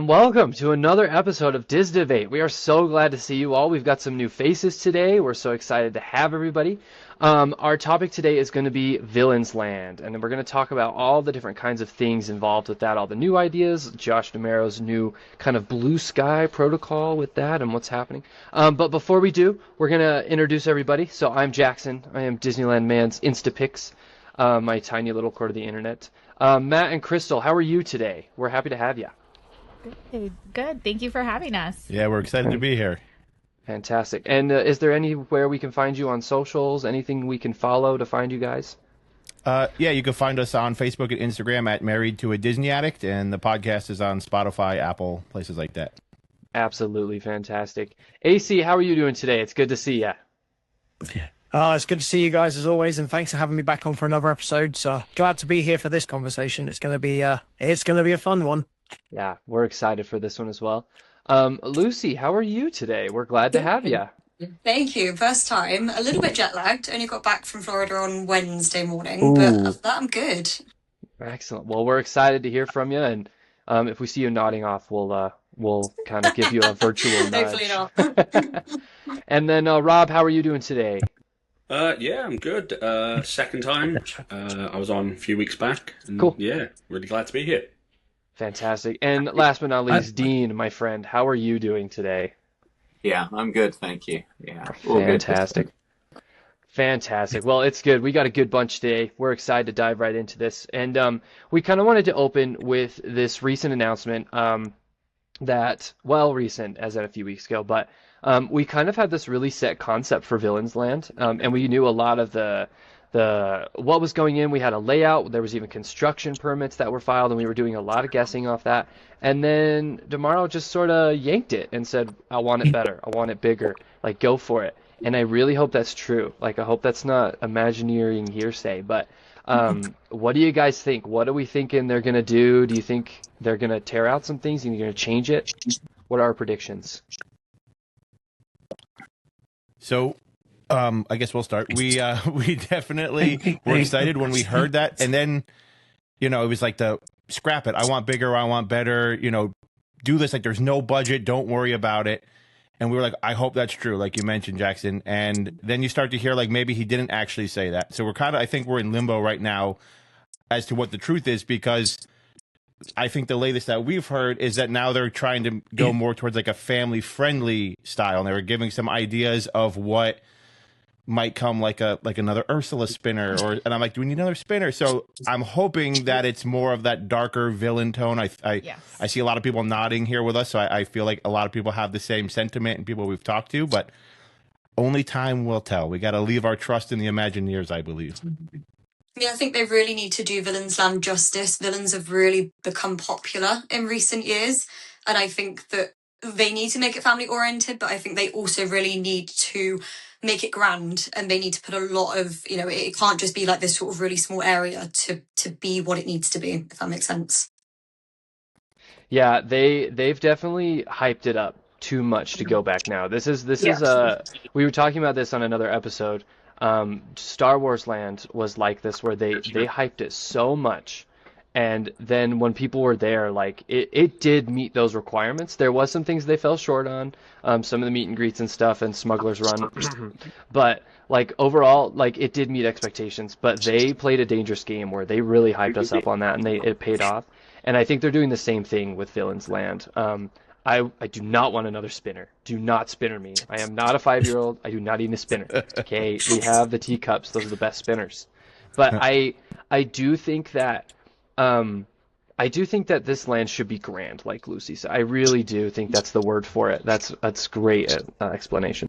Welcome to another episode of Diz Debate. We are so glad to see you all. We've got some new faces today. We're so excited to have everybody. Our topic today is going to be Villain's Land, and we're going to talk about all the different kinds of things involved with that, all the new ideas, Josh DeMaro's new kind of blue sky protocol with that and what's happening. But before we do, we're going to introduce everybody. So I'm Jackson. I am Disneyland Man's Instapix, my tiny little court of the internet. Matt and Krystle, how are you today? We're happy to have you. Good, good. Thank you for having us. Yeah, we're excited to be here. Fantastic. And is there anywhere we can find you on socials? Anything we can follow to find you guys? Yeah, you can find us on Facebook and Instagram at Married to a Disney Addict, and the podcast is on Spotify, Apple, places like that. Absolutely fantastic. AC, how are you doing today? It's good to see you. It's good to see you guys as always, and thanks for having me back on for another episode. So glad to be here for this conversation. It's gonna be a fun one. Yeah, we're excited for this one as well. Lucie, how are you today? We're glad to have you. Thank you. First time. A little bit jet lagged. Only got back from Florida on Wednesday morning, but Ooh, other than that, I'm good. excellent. Well, we're excited to hear from you, and if we see you nodding off, we'll kind of give you a virtual Hopefully nudge. not. And then Rob, how are you doing today? Yeah, I'm good. Second time. I was on a few weeks back, and Cool. yeah, really glad to be here. Fantastic. And last but not I, least, Dean, my friend, how are you doing today? yeah, I'm good, thank you. Yeah, all good. Fantastic. Fantastic. Well, it's good. We got a good bunch today. We're excited to dive right into this. And we kind of wanted to open with this recent announcement well, recent, as in a few weeks ago, but we kind of had this really set concept for Villains Land, and we knew a lot of the what was going in. We had a layout. There was even construction permits that were filed, and we were doing a lot of guessing off that. And then Demaro just sort of yanked it and said, "I want it better. I want it bigger. Like, go for it." And I really hope that's true. Like, I hope that's not Imagineering hearsay. But what do you guys think? What are we thinking they're gonna do? Do you think they're gonna tear out some things? Are you gonna change it? What are our predictions? So, I guess we'll start. We definitely were excited when we heard that, and then, it was like the scrap it. I want bigger. I want better. Do this. Like, there's no budget. Don't worry about it. And we were like, I hope that's true, like you mentioned, Jackson. And then you start to hear, like, maybe he didn't actually say that. So I think we're in limbo right now as to what the truth is, because I think the latest that we've heard is that now they're trying to go more towards like a family-friendly style. And they were giving some ideas of what might come, like another Ursula spinner, and I'm like, do we need another spinner? So I'm hoping that it's more of that darker villain tone. Yes. I see a lot of people nodding here with us, so I feel like a lot of people have the same sentiment and people we've talked to, but only time will tell. We got to leave our trust in the Imagineers, I believe. I think they really need to do Villains Land justice. Villains have really become popular in recent years, and I think that they need to make it family oriented, but I think they also really need to make it grand, and they need to put a lot of, it can't just be like this sort of really small area to be what it needs to be, if that makes sense. Yeah, they've definitely hyped it up too much to go back now. This is we were talking about this on another episode. Star Wars Land was like this, where they hyped it so much, and then when people were there, like it did meet those requirements. There was some things they fell short on, some of the meet and greets and stuff, and Smuggler's Run, but like overall, like it did meet expectations. But they played a dangerous game where they really hyped us up on that, and it paid off. And I think they're doing the same thing with Villains Land. I do not want another spinner. Do not spinner me. I am not a 5-year-old. I do not need a spinner. Okay, we have the teacups. Those are the best spinners. But I do think that this land should be grand, like Lucy said. I really do think that's the word for it. That's great explanation.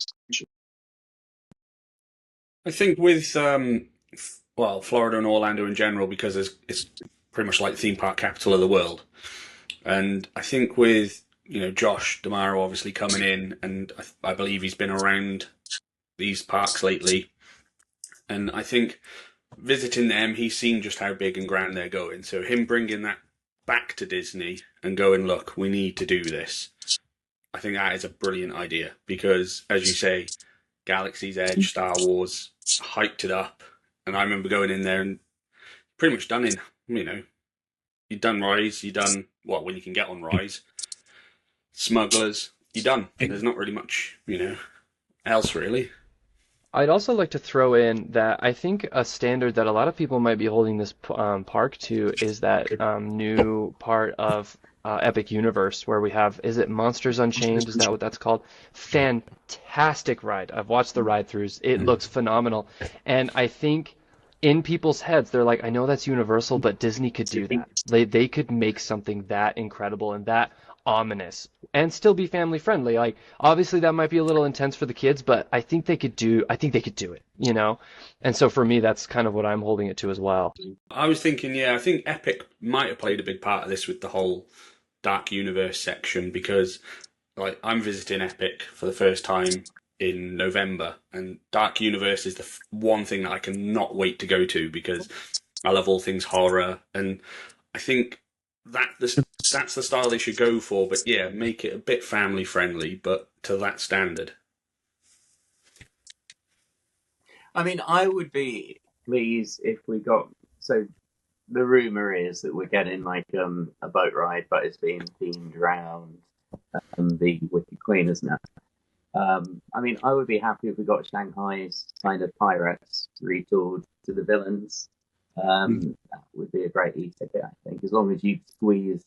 I think with Florida and Orlando in general, because it's pretty much like the theme park capital of the world, and I think with Josh DeMaro obviously coming in, and I believe he's been around these parks lately, and I think visiting them, he's seen just how big and grand they're going. So him bringing that back to Disney and going, look, we need to do this. I think that is a brilliant idea because, as you say, Galaxy's Edge, Star Wars, hyped it up. And I remember going in there and pretty much done in, you've done Rise, you've done, well, when you can get on Rise. smugglers, you're done. There's not really much, else really. I'd also like to throw in that I think a standard that a lot of people might be holding this park to is that new part of Epic Universe where we have, is it Monsters Unchained? Is that what that's called? Fantastic ride. I've watched the ride-throughs. It looks phenomenal. And I think in people's heads, they're like, I know that's Universal, but Disney could do that. They could make something that incredible and that ominous and still be family friendly. Like, obviously that might be a little intense for the kids, but I think they could do it, And so for me, that's kind of what I'm holding it to as well. I was thinking, I think Epic might have played a big part of this with the whole Dark Universe section, because like I'm visiting Epic for the first time in November, and Dark Universe is the one thing that I cannot wait to go to because I love all things horror, and I think that's the style they should go for. But make it a bit family friendly, but to that standard. I mean, I would be pleased if we got, so the rumor is that we're getting like a boat ride, but it's being themed around the Wicked Queen, isn't it? I mean, I would be happy if we got Shanghai's kind of pirates retooled to the villains. That would be a great e-ticket, I think, as long as you squeeze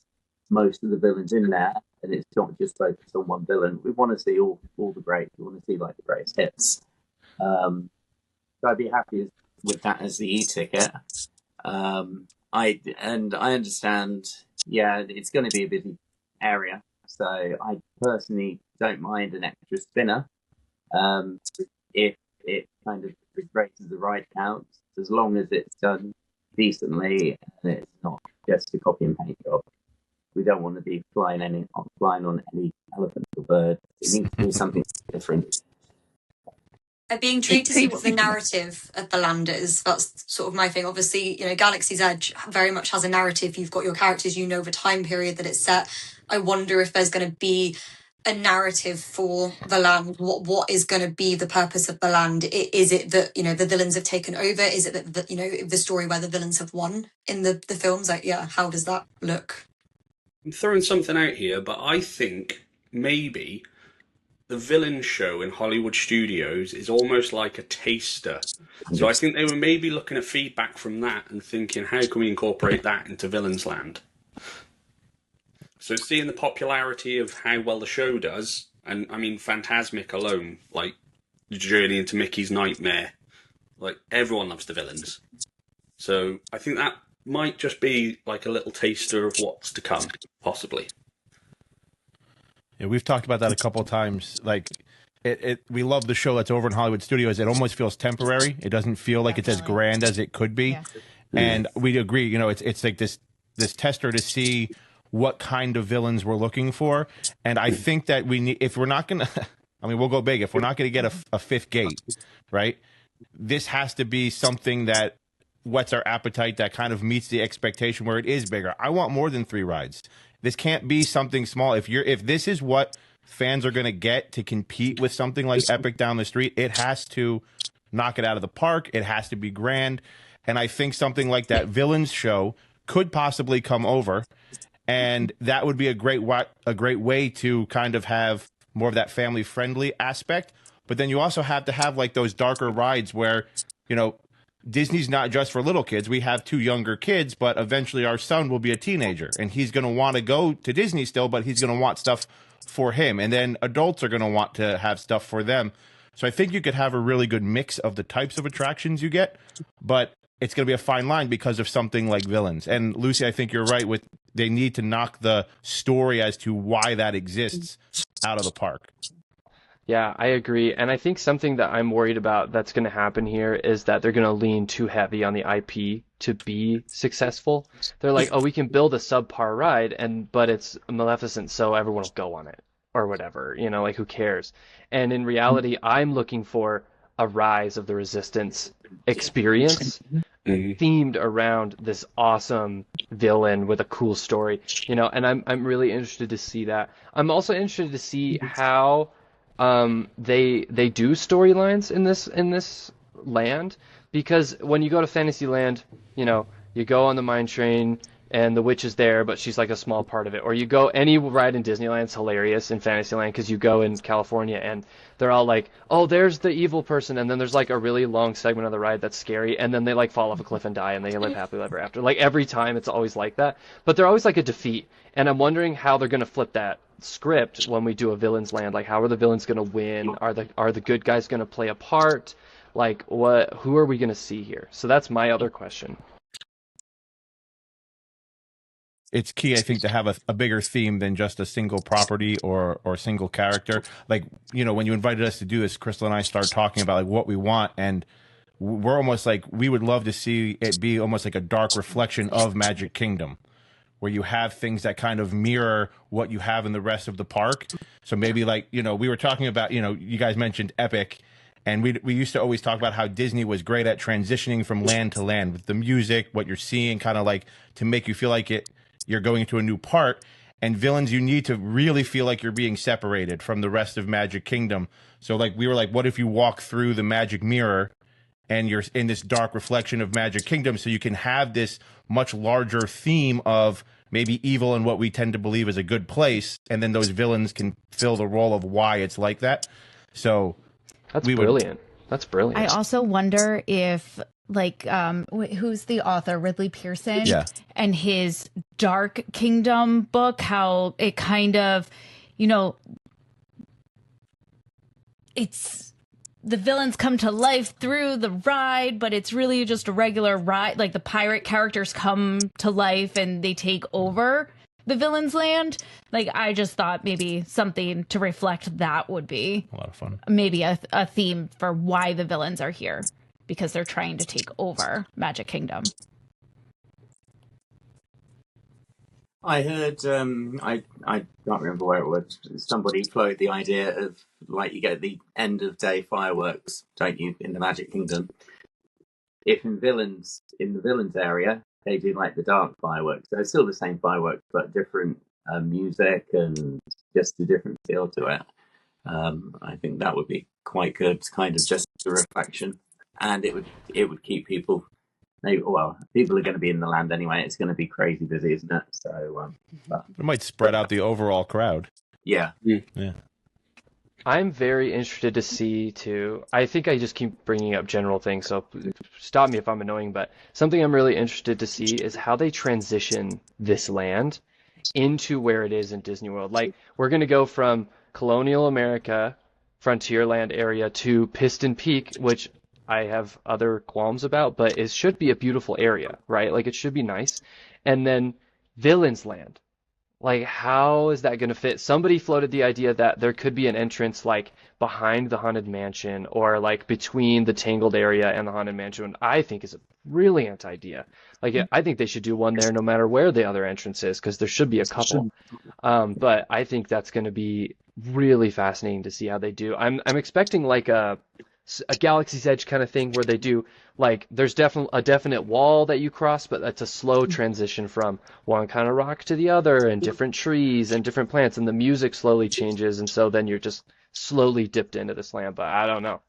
most of the villains in there and it's not just focused on one villain. We want to see all the greats. We want to see like the greatest hits. So I'd be happy with that as the e-ticket. I understand. Yeah, it's going to be a busy area, so I personally don't mind an extra spinner if it kind of raises the ride count, as long as it's done decently and it's not just a copy and paint job. We don't want to be flying on any elephant or bird. It needs to be something different. I'd be intrigued to see what the narrative of the land is. That's sort of my thing. Obviously, Galaxy's Edge very much has a narrative. You've got your characters, the time period that it's set. I wonder if there's going to be a narrative for the land. What is going to be the purpose of the land? Is it that, the villains have taken over? Is it that, the story where the villains have won in the films? Like, how does that look? I'm throwing something out here, but I think maybe the villain show in Hollywood studios is almost like a taster. So I think they were maybe looking at feedback from that and thinking, how can we incorporate that into Villains Land? So seeing the popularity of how well the show does, and I mean, Phantasmic alone, like the journey into Mickey's Nightmare, like everyone loves the villains. So I think that might just be like a little taster of what's to come, possibly. Yeah, we've talked about that a couple of times. Like, we love the show that's over in Hollywood Studios. It almost feels temporary. It doesn't feel like it's as grand as it could be. Yeah. And we agree. It's like this tester to see what kind of villains we're looking for. And I think that we need, if we're not gonna, I mean, we'll go big. If we're not gonna get a fifth gate, right? This has to be something that whets our appetite, that kind of meets the expectation where it is bigger. I want more than 3 rides. This can't be something small. If this is what fans are going to get to compete with something like Epic down the street, it has to knock it out of the park. It has to be grand. And I think something like that Villains show could possibly come over, and that would be a great way to kind of have more of that family friendly aspect. But then you also have to have like those darker rides where, Disney's not just for little kids. We have 2 younger kids, but eventually our son will be a teenager, and he's going to want to go to Disney still, but he's going to want stuff for him. And then adults are going to want to have stuff for them. So I think you could have a really good mix of the types of attractions you get, but it's going to be a fine line because of something like Villains. And Lucie, I think you're right with they need to knock the story as to why that exists out of the park. Yeah, I agree. And I think something that I'm worried about that's going to happen here is that they're going to lean too heavy on the IP to be successful. They're like, oh, we can build a subpar ride, but it's Maleficent, so everyone will go on it or whatever. Like, who cares? And in reality, I'm looking for a Rise of the Resistance experience themed around this awesome villain with a cool story, and I'm really interested to see that. I'm also interested to see how they do storylines in this land, because when you go to Fantasyland, you go on the mine train and the witch is there, but she's like a small part of it. Or you go any ride in Disneyland's hilarious in Fantasyland because you go in California and they're all like, oh, there's the evil person, and then there's like a really long segment of the ride that's scary, and then they like fall off a cliff and die, and they live happily ever after. Like every time, it's always like that, but they're always like a defeat. And I'm wondering how they're gonna flip that script when we do a villain's land. Like, how are the villains gonna win? Are the good guys gonna play a part? Like, who are we gonna see here? So that's my other question. It's key, I think, to have a bigger theme than just a single property or single character. Like, you know, when you invited us to do this, Krystle and I started talking about like what we want, and we're almost like, we would love to see it be almost like a dark reflection of Magic Kingdom, where you have things that kind of mirror what you have in the rest of the park. So maybe like, you know, we were talking about, you know, you guys mentioned Epic, and we used to always talk about how Disney was great at transitioning from land to land with the music, what you're seeing, kind of like to make you feel like you're going to a new part. And villains, you need to really feel like you're being separated from the rest of Magic Kingdom. So like, we were like, what if you walk through the magic mirror and you're in this dark reflection of Magic Kingdom, so you can have this much larger theme of maybe evil and what we tend to believe is a good place, and then those villains can fill the role of why it's like that. So that's brilliant. That's brilliant. I also wonder if, like, who's the author? Ridley Pearson? Yeah. And his Dark Kingdom book, how it kind of, you know, it's the villains come to life through the ride, but it's really just a regular ride. Like, the pirate characters come to life and they take over the villain's land. Like, I just thought maybe something to reflect that would be a lot of fun. Maybe a theme for why the villains are here, because they're trying to take over Magic Kingdom. I heard, I can't remember where it was. Somebody floated the idea of, like, you get the end of day fireworks, don't you, in the Magic Kingdom? If in the villains area, they do like the dark fireworks. So it's still the same fireworks, but different music and just a different feel to it. I think that would be quite good, kind of just a reflection, and it would keep people. People are going to be in the land anyway. It's going to be crazy busy, isn't it? So it might spread out the overall crowd. Yeah. I'm very interested to see too. I think I just keep bringing up general things, so stop me if I'm annoying, but something I'm really interested to see is how they transition this land into where it is in Disney World. Like, we're going to go from colonial America, Frontierland area to Piston Peak, which I have other qualms about, but it should be a beautiful area, right? Like, it should be nice. And then Villains Land. Like, how is that going to fit? Somebody floated the idea that there could be an entrance, like, behind the Haunted Mansion or, like, between the Tangled area and the Haunted Mansion, which I think is a brilliant idea. Like, I think they should do one there no matter where the other entrance is, because there should be a couple. But I think that's going to be really fascinating to see how they do. I'm expecting, like, a Galaxy's Edge kind of thing where they do, like, there's a definite wall that you cross, but that's a slow transition from one kind of rock to the other, and different trees and different plants, and the music slowly changes, and so then you're just slowly dipped into this land. But I don't know.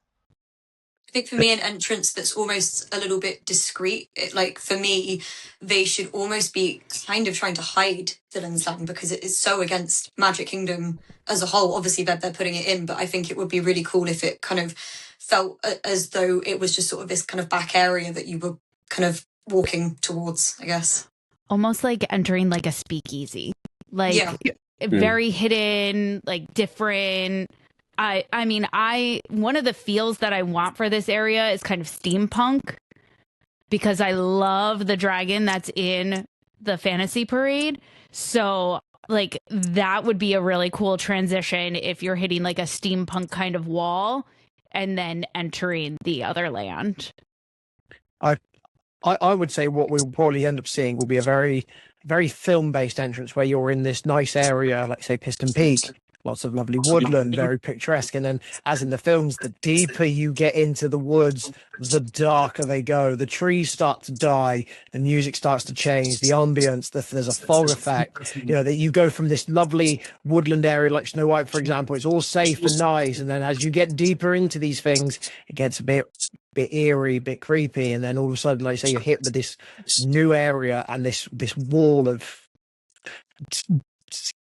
I think for me, an entrance that's almost a little bit discreet. Like, for me, they should almost be kind of trying to hide Villains Land, because it is so against Magic Kingdom as a whole. Obviously, they're putting it in, but I think it would be really cool if it kind of felt as though it was just sort of this kind of back area that you were kind of walking towards, I guess. Almost like entering like a speakeasy. Like, very hidden, like different. I mean, one of the feels that I want for this area is kind of steampunk, because I love the dragon that's in the Fantasy Parade. So, like, that would be a really cool transition if you're hitting like a steampunk kind of wall and then entering the other land. I would say what we'll probably end up seeing will be a very, very film-based entrance where you're in this nice area, like, say, Piston Peak. Lots of lovely woodland, very picturesque. And then, as in the films, the deeper you get into the woods, the darker they go. The trees start to die, the music starts to change, the ambience, there's a fog effect. You know, that you go from this lovely woodland area like Snow White, for example, it's all safe and nice. And then as you get deeper into these things, it gets a bit bit eerie, bit creepy, and then all of a sudden, like say, you're hit with this new area and this wall of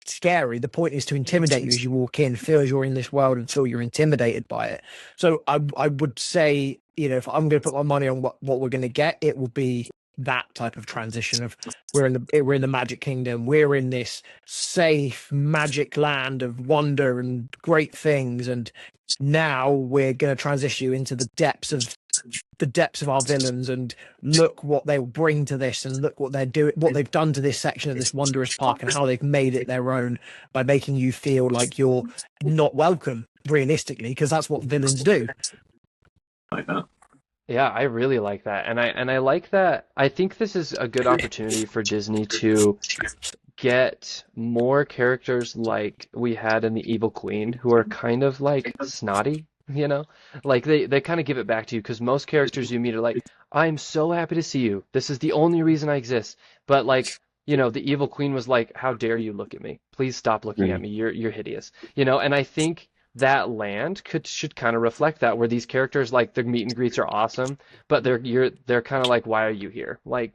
scary. The point is to intimidate you as you walk in, feel as you're in this world and feel you're intimidated by it. So I would say, you know, if I'm going to put my money on what we're going to get, it will be that type of transition of we're in the Magic Kingdom, we're in this safe magic land of wonder and great things, and now we're going to transition you into the depths of our villains, and look what they'll bring to this, and look what they're doing, what they've done to this section of this wondrous park, and how they've made it their own by making you feel like you're not welcome, realistically, because that's what villains do. Like that. Yeah, I really like that. And I like that. I think this is a good opportunity for Disney to get more characters like we had in the Evil Queen, who are kind of like snotty, you know? Like they kind of give it back to you, because most characters you meet are like, I'm so happy to see you. This is the only reason I exist. But like, you know, the Evil Queen was like, how dare you look at me? Please stop looking at me. You're hideous. You know, and I think that land should kind of reflect that, where these characters, like, their meet and greets are awesome, but they're kind of like, why are you here? Like,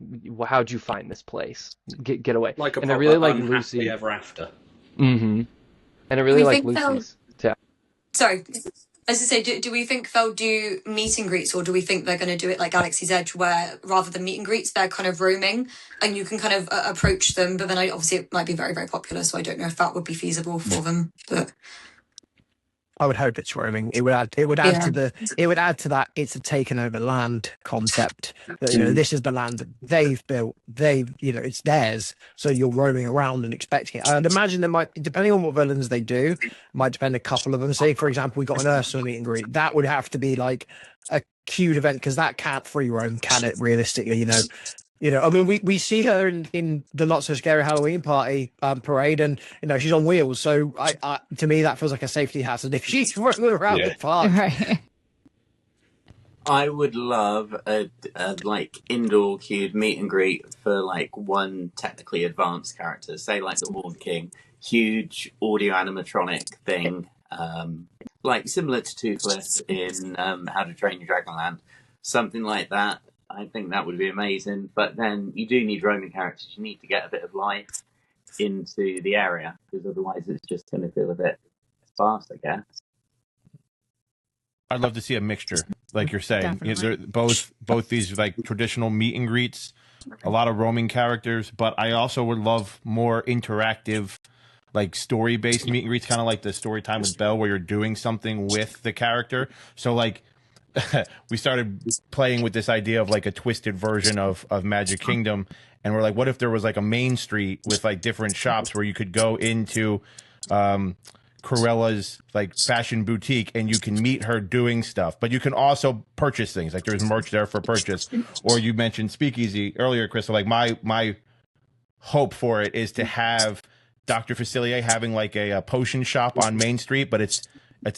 how'd you find this place? Get away. Like a and I really like unhappily Lucie. ever after. Mm-hmm. And I really We like think Lucie's. Yeah. Sorry. As I say, do we think they'll do meet and greets, or do we think they're going to do it like Galaxy's Edge, where rather than meet and greets, they're kind of roaming and you can kind of approach them? But then obviously it might be very, very popular, so I don't know if that would be feasible for them. But I would hope it's roaming. It would add to that. It's a taken over land concept. That, you know, this is the land that they've built. It's theirs. So you're roaming around and expecting it. I'd imagine there might, depending on what villains they do, might depend a couple of them. Say, for example, we got an Ursula meet and greet. That would have to be like a cute event, because that can't free roam, can it? Realistically, I mean, we see her in the Not So Scary Halloween Party parade, and she's on wheels. So I to me that feels like a safety hazard if she's running around the park. Right. I would love a like indoor queued meet and greet for like one technically advanced character, say like the Horn King, huge audio animatronic thing, like similar to Toothless in How to Train Your Dragon Land, something like that. I think that would be amazing. But then you do need roaming characters. You need to get a bit of life into the area, because otherwise it's just going to feel a bit sparse, I guess. I'd love to see a mixture, like you're saying. Definitely. Both these like traditional meet and greets, a lot of roaming characters, but I also would love more interactive, like story-based meet and greets, kind of like the story time with Belle, where you're doing something with the character. So like we started playing with this idea of like a twisted version of Magic Kingdom, and we're like, what if there was like a main street with like different shops where you could go into Cruella's like fashion boutique and you can meet her doing stuff, but you can also purchase things. Like there's merch there for purchase. Or you mentioned Speakeasy earlier, Krystle. Like my hope for it is to have Dr. Facilier having like a potion shop on Main Street, but it's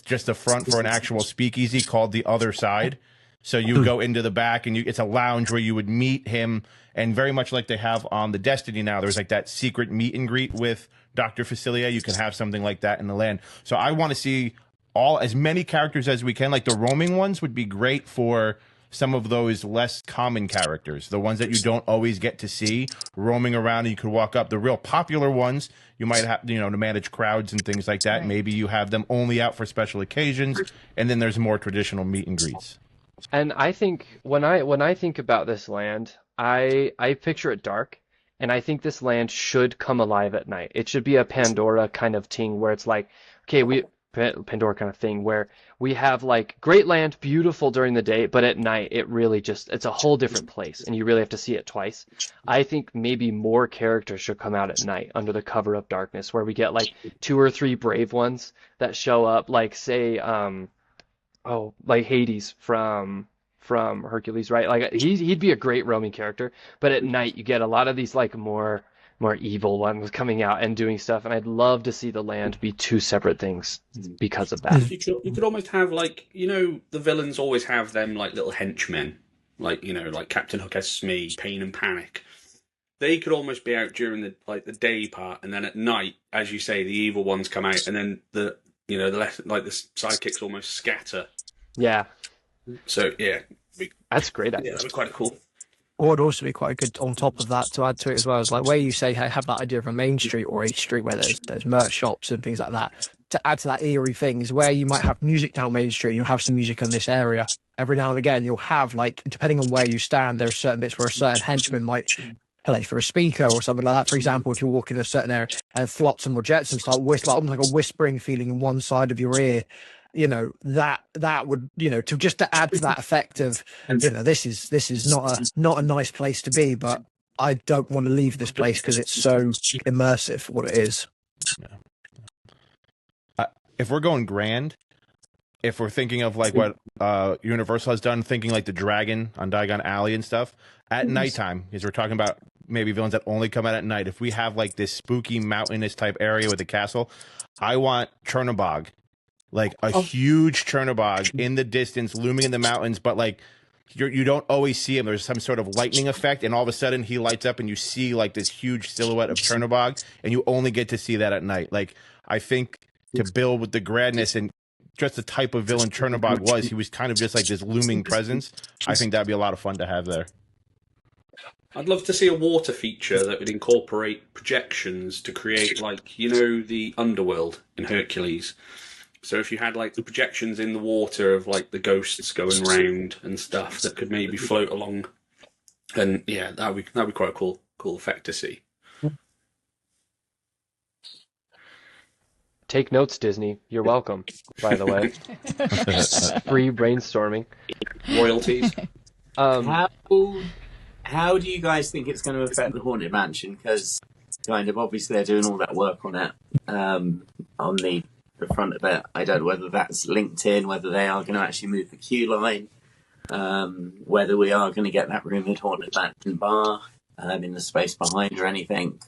just a front for an actual speakeasy called The Other Side. So you go into the back and it's a lounge where you would meet him, and very much like they have on the Destiny now, there's like that secret meet and greet with Dr. Facilier. You can have something like that in the land. So I want to see as many characters as we can. Like the roaming ones would be great for some of those less common characters, the ones that you don't always get to see roaming around and you could walk up. The real popular ones, you might have, to manage crowds and things like that. Right. Maybe you have them only out for special occasions, and then there's more traditional meet and greets. And I think when I think about this land, I picture it dark, and I think this land should come alive at night. It should be a Pandora kind of thing where it's like, okay, Pandora kind of thing where we have like great land, beautiful during the day, but at night it really it's a whole different place, and you really have to see it twice. I think maybe more characters should come out at night under the cover of darkness, where we get like 2 or 3 brave ones that show up, like say like Hades from Hercules, right? Like he'd be a great roaming character, but at night you get a lot of these like more evil ones coming out and doing stuff, and I'd love to see the land be 2 separate things because of that. You could almost have like, the villains always have them like little henchmen, like like Captain Hook has Smee, Pain and Panic. They could almost be out during the day part, and then at night, as you say, the evil ones come out, and then the sidekicks almost scatter. Yeah. So yeah, That's a great idea. Yeah, that'd be quite cool. Or would also be quite good on top of that to add to it as well is like where you say hey, have that idea of a main street or a street where there's merch shops and things like that. To add to that eerie thing is where you might have music down Main Street, you'll have some music in this area. Every now and again, you'll have like depending on where you stand, there are certain bits where a certain henchman might play for a speaker or something like that. For example, if you're walking in a certain area and flotsam or jetsam start almost like a whispering feeling in one side of your ear. That would to add to that effect of this is not a nice place to be, but I don't want to leave this place because it's so immersive what it is. If we're going grand, if we're thinking of like what Universal has done, thinking like the Dragon on Diagon Alley and stuff at nighttime, because we're talking about maybe villains that only come out at night. If we have like this spooky mountainous type area with a castle, I want Chernobog. Like a huge Chernobog in the distance, looming in the mountains, but like you don't always see him. There's some sort of lightning effect, and all of a sudden he lights up, and you see like this huge silhouette of Chernobog, and you only get to see that at night. Like I think to build with the grandness and just the type of villain Chernobog was, he was kind of just like this looming presence. I think that'd be a lot of fun to have there. I'd love to see a water feature that would incorporate projections to create like the underworld in Hercules. So if you had like the projections in the water of like the ghosts going round and stuff that could maybe float along, and yeah, that'd be quite a cool effect to see. Take notes, Disney. You're welcome, by the way. Free brainstorming. Royalties. How do you guys think it's going to affect the Haunted Mansion? Because kind of obviously they're doing all that work on it, on the front of it. I don't know whether that's linked in, whether they are going to actually move the queue line, whether we are going to get that rumoured Haunted Mansion bar in the space behind or anything.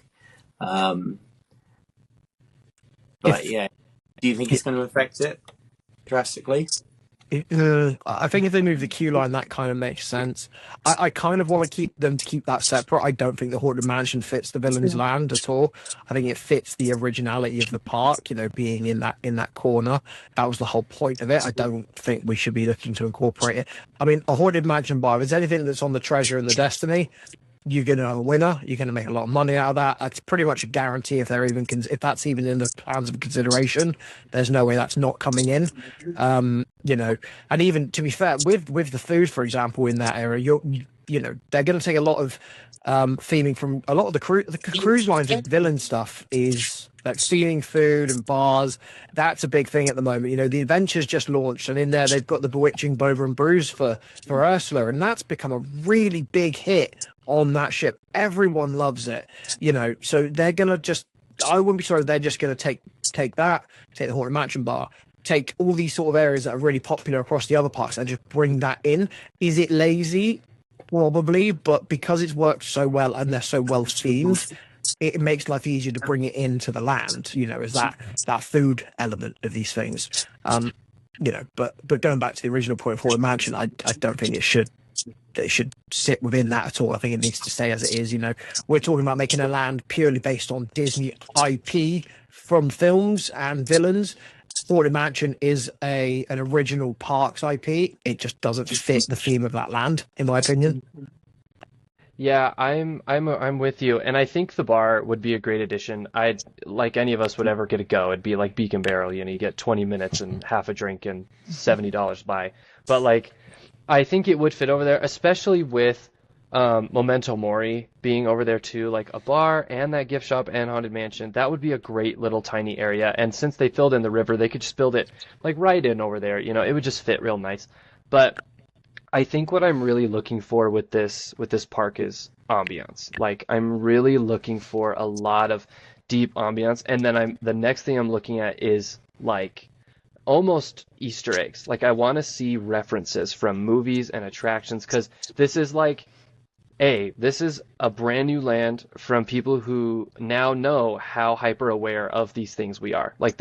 But yeah, do you think it's going to affect it drastically? I think if they move the queue line, that kind of makes sense. I kind of want to keep that separate. I don't think the Haunted Mansion fits the Villain's Land at all. I think it fits the originality of the park, being in that corner. That was the whole point of it. I don't think we should be looking to incorporate it. I mean, a Haunted Mansion bar, if there's anything that's on the Treasure and the Destiny, you're going to have a winner. You're going to make a lot of money out of that. That's pretty much a guarantee if that's even in the plans of consideration. There's no way that's not coming in. And even to be fair, with the food, for example, in that area, they're going to take a lot of theming from a lot of the cruise lines and villain stuff is like stealing food and bars. That's a big thing at the moment. The Adventure's just launched, and in there they've got the Bewitching Boba and Bruce for Ursula, and that's become a really big hit on that ship. Everyone loves it, so they're gonna I wouldn't be sorry if they're just gonna take the Haunted Mansion bar, take all these sort of areas that are really popular across the other parks and just bring that in. Is it lazy? Probably, but because it's worked so well and they're so well themed, it makes life easier to bring it into the land, is that food element of these things. But going back to the original point of Haunted Mansion, I don't think it should sit within that at all. I think it needs to stay as it is. We're talking about making a land purely based on Disney IP from films and villains. Haunted Mansion is an original parks IP. It just doesn't fit the theme of that land, in my opinion. Yeah, I'm with you, and I think the bar would be a great addition. I'd like any of us would ever get to go. It'd be like Beacon Barrel, you get 20 minutes and half a drink and $70 buy. But like, I think it would fit over there, especially with Memento Mori being over there too, like a bar and that gift shop and Haunted Mansion. That would be a great little tiny area. And since they filled in the river, they could just build it like right in over there. It would just fit real nice. But I think what I'm really looking for with this park is ambiance. Like I'm really looking for a lot of deep ambiance, and then the next thing I'm looking at is like almost Easter eggs. Like I want to see references from movies and attractions, because this is a brand new land from people who now know how hyper aware of these things we are. Like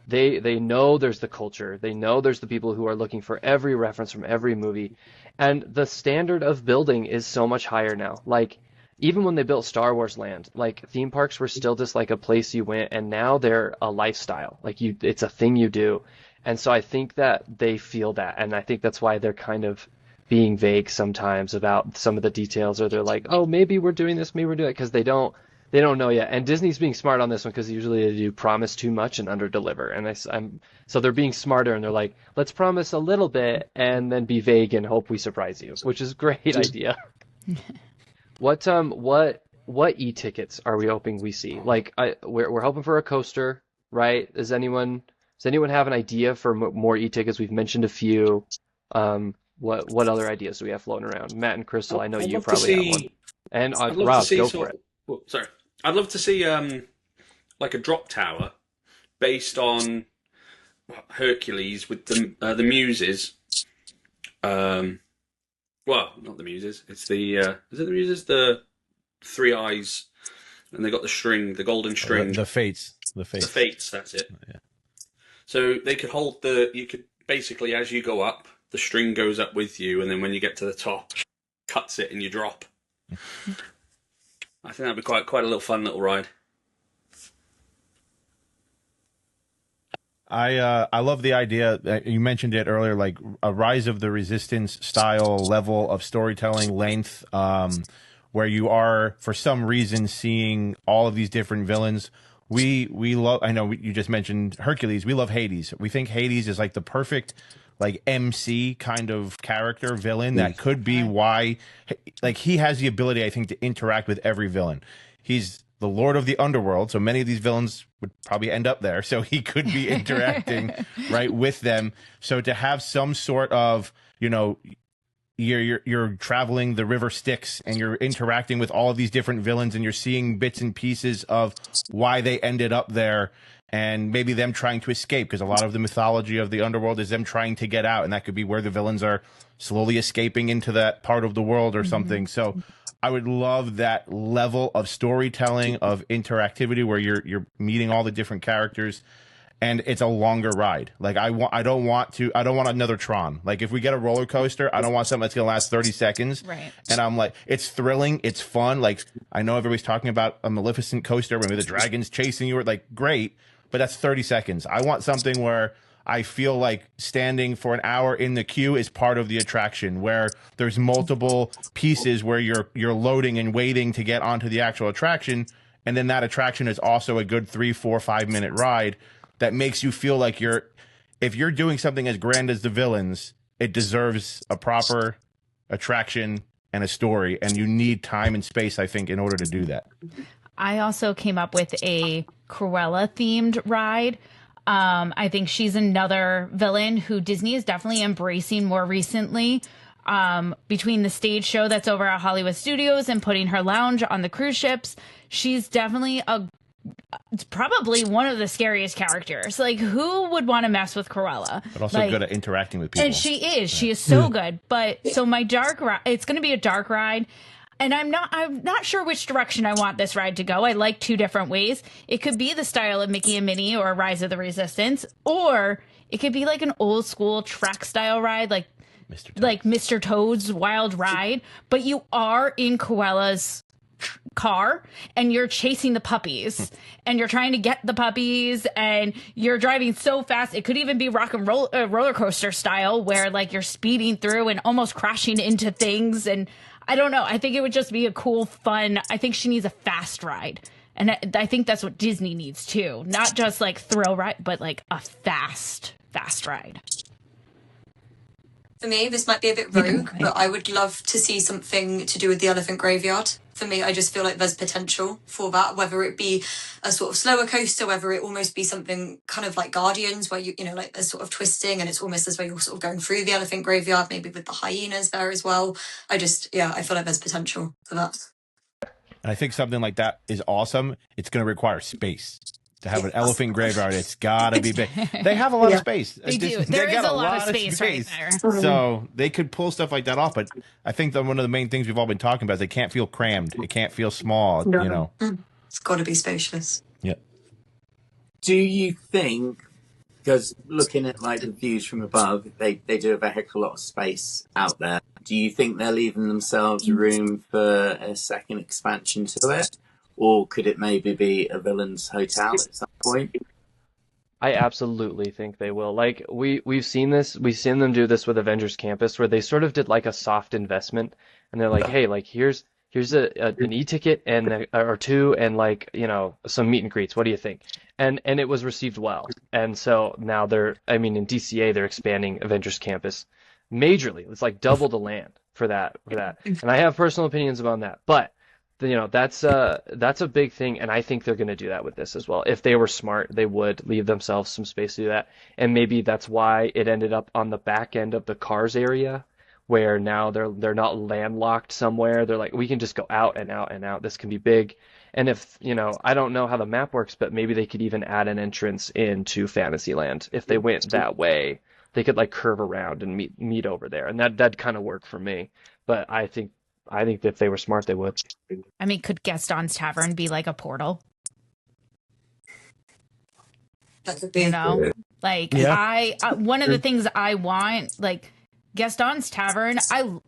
they know there's the culture. They know there's the people who are looking for every reference from every movie. And the standard of building is so much higher now. Like, even when they built Star Wars Land, like, theme parks were still just like a place you went, and now they're a lifestyle. Like, it's a thing you do. And so I think that they feel that, and I think that's why they're kind of being vague sometimes about some of the details, or they're like, oh, maybe we're doing this, maybe we're doing it, because they don't know yet. And Disney's being smart on this one because usually they do promise too much and underdeliver. And so they're being smarter and they're like, let's promise a little bit and then be vague and hope we surprise you, which is a great idea. What e-tickets are we hoping we see? Like, we're hoping for a coaster, right? Does anyone have an idea for more e-tickets? We've mentioned a few. What other ideas do we have floating around? Matt and Krystle, I know you probably have one. And Rob, go for it. Well, sorry, I'd love to see like a drop tower based on Hercules with the muses. Well, not the muses. It's the is it the muses? The three eyes, and they got the string, the golden string. The fates. The fates. That's it. Yeah. So they could hold you could basically, as you go up, the string goes up with you, and then when you get to the top, cuts it and you drop. I think that'd be quite a little fun little ride. I love the idea that you mentioned it earlier, like a Rise of the Resistance style level of storytelling length, where you are for some reason seeing all of these different villains. We love. I know you just mentioned Hercules. We love Hades. We think Hades is like the perfect like MC kind of character villain that could be why, like, he has the ability, I think, to interact with every villain. He's the Lord of the Underworld, so many of these villains would probably end up there. So he could be interacting right with them. So to have some sort of, you know, you're traveling the river Styx and you're interacting with all of these different villains and you're seeing bits and pieces of why they ended up there. And maybe them trying to escape, because a lot of the mythology of the underworld is them trying to get out, and that could be where the villains are slowly escaping into that part of the world or something. So I would love that level of storytelling, of interactivity, where you're meeting all the different characters, and it's a longer ride. Like I don't want another Tron. Like if we get a roller coaster, I don't want something that's gonna last 30 seconds. Right. And I'm like, it's thrilling, it's fun. Like I know everybody's talking about a Maleficent coaster, maybe the dragon's chasing you, or like great. But that's 30 seconds. I want something where I feel like standing for an hour in the queue is part of the attraction, where there's multiple pieces where you're loading and waiting to get onto the actual attraction. And then that attraction is also a good 3, 4, 5 minute ride that makes you feel like if you're doing something as grand as the villains, it deserves a proper attraction and a story. And you need time and space, I think, in order to do that. I also came up with a Cruella themed ride. I think she's another villain who Disney is definitely embracing more recently. Between the stage show that's over at Hollywood Studios and putting her lounge on the cruise ships, she's definitely it's probably one of the scariest characters. Like, who would want to mess with Cruella? But also good at interacting with people. And she is so good. But so my dark ride, it's going to be a dark ride. And I'm not sure which direction I want this ride to go. I like two different ways. It could be the style of Mickey and Minnie or Rise of the Resistance, or it could be like an old school Trek style ride, like Mr. Toad's Wild Ride. But you are in Cruella's car and you're chasing the puppies and you're trying to get the puppies and you're driving so fast. It could even be rock and roll roller coaster style, where like you're speeding through and almost crashing into things. And I don't know. I think it would just be a cool, fun. I think she needs a fast ride. And I think that's what Disney needs too. Not just like thrill ride, but like a fast ride. For me, this might be a bit rogue, but I would love to see something to do with the elephant graveyard. For me, I just feel like there's potential for that, whether it be a sort of slower coaster, whether it almost be something kind of like Guardians, where you know, like there's sort of twisting and it's almost as though you're sort of going through the elephant graveyard, maybe with the hyenas there as well. I feel like there's potential for that. And I think something like that is awesome. It's going to require space. To have an elephant graveyard, it's gotta be big. They have a lot of space. They do. There is a lot of space right there. So they could pull stuff like that off. But I think that one of the main things we've all been talking about is they can't feel crammed. It can't feel small. You know, it's got to be spacious. Yeah. Do you think, because looking at like the views from above, they do have a heck of a lot of space out there. Do you think they're leaving themselves room for a second expansion to it? Or could it maybe be a villain's hotel at some point? I absolutely think they will. Like we've seen this, we've seen them do this with Avengers Campus, where they sort of did like a soft investment, and they're like, hey, like here's an e-ticket and or two, and like some meet and greets. What do you think? And it was received well, and so now I mean, in DCA they're expanding Avengers Campus majorly. It's like double the land for that, and I have personal opinions about that, but. That's a big thing, and I think they're going to do that with this as well. If they were smart, they would leave themselves some space to do that, and maybe that's why it ended up on the back end of the cars area, where now they're not landlocked somewhere. They're like, we can just go out and out and out. This can be big, and if I don't know how the map works, but maybe they could even add an entrance into Fantasyland if they went that way. They could like curve around and meet over there, and that'd kind of work for me. But I think that if they were smart, they would. I mean, could Gaston's Tavern be like a portal? That's a big. Like Yeah. one of the things I want, like Gaston's Tavern,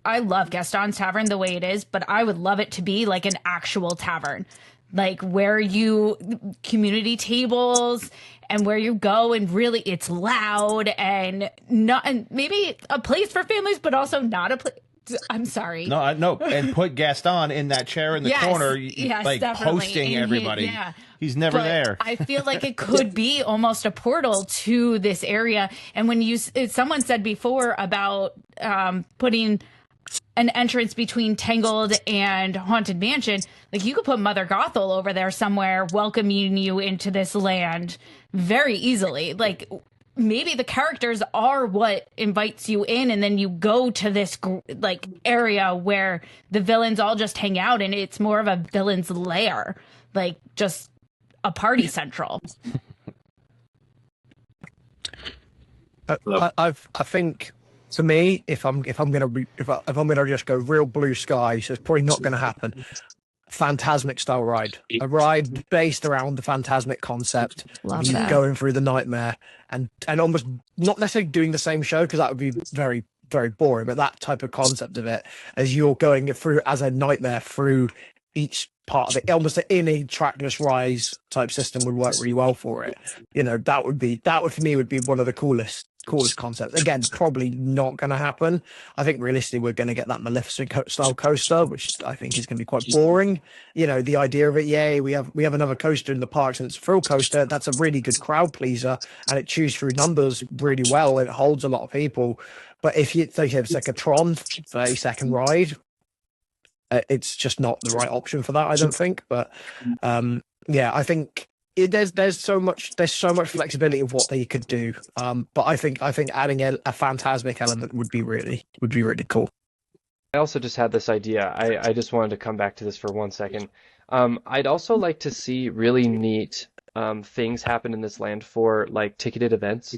I love Gaston's Tavern the way it is, but I would love it to be like an actual tavern, like where you community tables and where you go and really it's loud and not, and maybe a place for families, but also not a place. I'm sorry. No, and put Gaston in that chair in the corner, like definitely. hosting And everybody. He's never there. I feel like it could be almost a portal to this area. And when someone said before about putting an entrance between Tangled and Haunted Mansion, like you could put Mother Gothel over there somewhere, welcoming you into this land very easily. Like maybe the characters are what invites you in, and then you go to this like area where the villains all just hang out, and it's more of a villain's lair, like just a party central. I think to me, if I'm gonna just go real blue sky, so it's probably not gonna happen. Phantasmic style ride, a ride based around the Phantasmic concept. Love you that. going through the nightmare and almost not necessarily doing the same show because that would be very, very boring, but that type of concept of it as you're going through as a nightmare through each part of it, almost in a trackless rise type system would work really well for it. That would for me would be one of the coolest concepts. Again, probably not going to happen. I think realistically we're going to get that Maleficent style coaster, which I think is going to be quite boring. The idea of it, yay, we have another coaster in the parks and it's a thrill coaster. That's a really good crowd pleaser and it chews through numbers really well. It holds a lot of people. But if it's like a Tron 30-second ride, it's just not the right option for that, I don't think. But I think there's so much flexibility of what they could do. But I think adding a Phantasmic element would be really cool. I also just had this idea. I just wanted to come back to this for 1 second. I'd also like to see really neat things happen in this land for like ticketed events,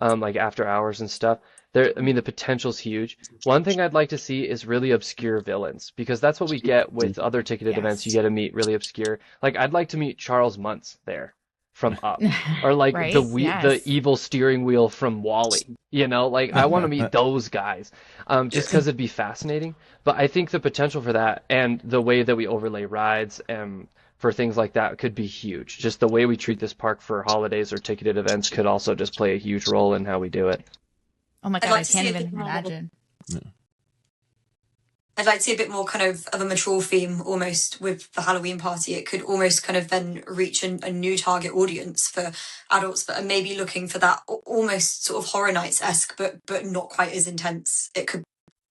like after hours and stuff. The potential's huge. One thing I'd like to see is really obscure villains, because that's what we get with other ticketed events. You get to meet really obscure. Like I'd like to meet Charles Muntz there from Up, or like Right? the evil steering wheel from Wall-E. Like I want to meet those guys, just because it'd be fascinating. But I think the potential for that and the way that we overlay rides for things like that could be huge. Just the way we treat this park for holidays or ticketed events could also just play a huge role in how we do it. Oh my I'd god, like I to can't see a even bit more. imagine. I'd like to see a bit more kind of a mature theme almost with the Halloween party. It could almost kind of then reach a new target audience for adults that are maybe looking for that almost sort of Horror Nights-esque, but not quite as intense. It could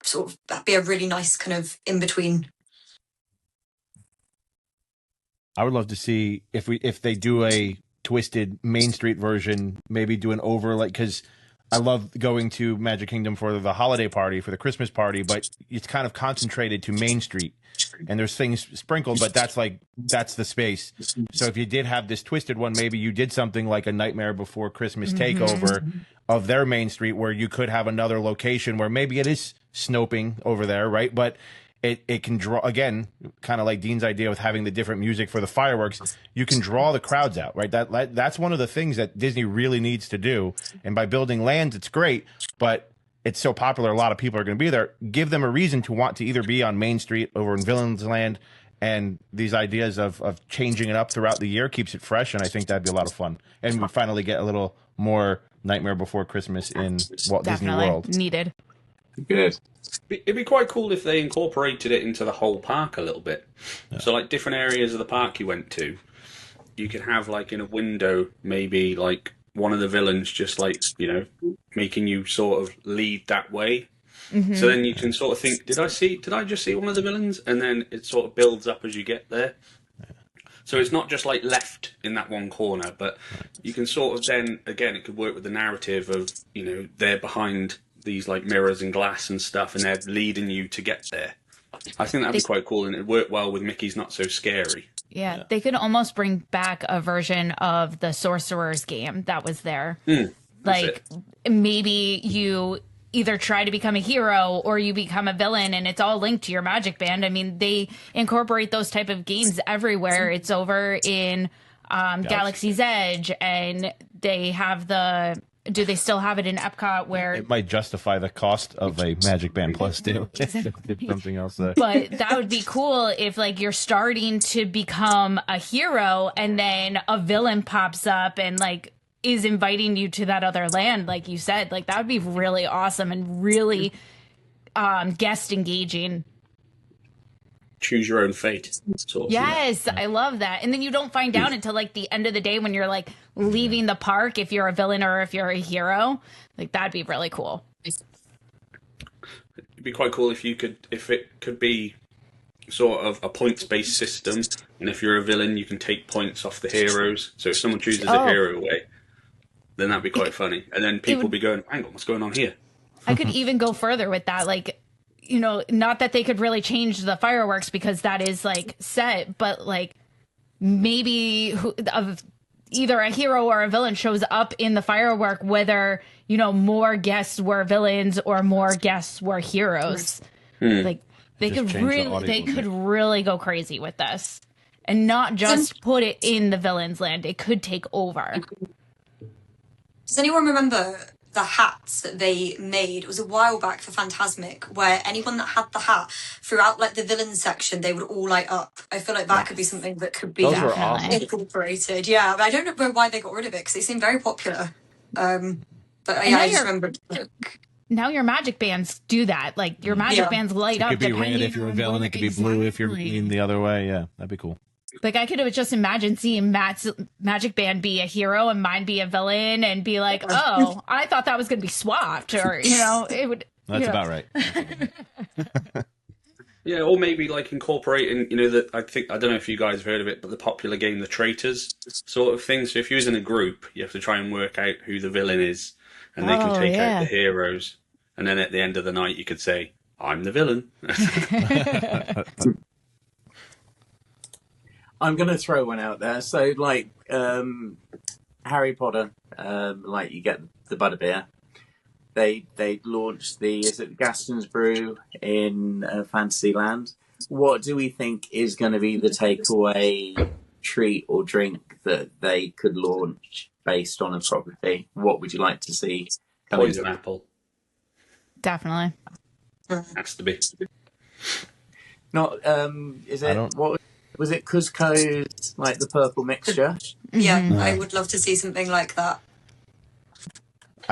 sort of be a really nice kind of in between. I would love to see if they do a twisted Main Street version, maybe do an overlay, because I love going to Magic Kingdom for the holiday party, for the Christmas party, but it's kind of concentrated to Main Street, and there's things sprinkled, but that's the space. So if you did have this twisted one, maybe you did something like a Nightmare Before Christmas takeover of their Main Street, where you could have another location where maybe it is snoping over there, right? But it can draw, again, kind of like Dean's idea with having the different music for the fireworks. You can draw the crowds out, right? That's one of the things that Disney really needs to do. And by building lands, it's great, but it's so popular, a lot of people are going to be there. Give them a reason to want to either be on Main Street over in Villains Land And these ideas of changing it up throughout the year keeps it fresh, and I think that'd be a lot of fun. And we finally get a little more Nightmare Before Christmas in Walt Disney World. Needed. Good. It'd be quite cool if they incorporated it into the whole park a little bit. Yeah. So, like, different areas of the park you went to, you could have, like, in a window, maybe, like, one of the villains just, like, you know, making you sort of lead that way. Mm-hmm. So then you can sort of think, did I just see one of the villains? And then it sort of builds up as you get there. So it's not just like left in that one corner, but you can sort of then, again, it could work with the narrative of, you know, they're behind these like mirrors and glass and stuff, and they're leading you to get there. I think that'd be quite cool, and it'd work well with Mickey's Not So Scary. Yeah, they could almost bring back a version of the Sorcerer's game that was there. Like, maybe you either try to become a hero or you become a villain, and it's all linked to your magic band. I mean, they incorporate those type of games everywhere. It's over in Galaxy's Edge, and they have do they still have it in Epcot where it might justify the cost of a Magic Band Plus deal? Something else there. But that would be cool if like you're starting to become a hero and then a villain pops up and like is inviting you to that other land, like you said. Like that would be really awesome and really guest engaging. Choose your own fate. Sort of yes, I love that. And then you don't find out until like the end of the day when you're like leaving the park if you're a villain or if you're a hero. Like that'd be really cool. It'd be quite cool if it could be sort of a points-based system, and if you're a villain, you can take points off the heroes. So if someone chooses a hero away, then that'd be quite funny. And then people would be going, hang on, what's going on here? I could even go further with that. Like, you know, not that they could really change the fireworks because that is like set, but like maybe either a hero or a villain shows up in the firework, whether, you know, more guests were villains or more guests were heroes. Like they could really go crazy with this and not just put it in the villain's land. It could take over. Does anyone remember the hats that they made? It was a while back for Fantasmic, where anyone that had the hat throughout like the villain section, they would all light up. I feel like that could be something that could be incorporated. Yeah, but I don't know why they got rid of it because they seem very popular. But yeah, I just remember. Now your magic bands do that. Like your magic bands light up. It could be red if you're a villain. It could be blue if you're leaning the other way. Yeah, that'd be cool. Like I could have just imagined seeing Matt's magic band be a hero and mine be a villain and be like, oh, I thought that was going to be swapped, or you know, it would. That's about right. Yeah, or maybe like incorporating, you know, that I don't know if you guys have heard of it, but the popular game, The Traitors, sort of thing. So if you're in a group, you have to try and work out who the villain is, and they can take out the heroes, and then at the end of the night, you could say, "I'm the villain." I'm going to throw one out there. So, like, Harry Potter, like, you get the butterbeer. They launched is it Gaston's Brew in Fantasyland? What do we think is going to be the takeaway treat or drink that they could launch based on a property? What would you like to see? Poison apple. Definitely. Has to be. Not, is it, what was it, Cusco's, like the purple mixture? Yeah, I would love to see something like that.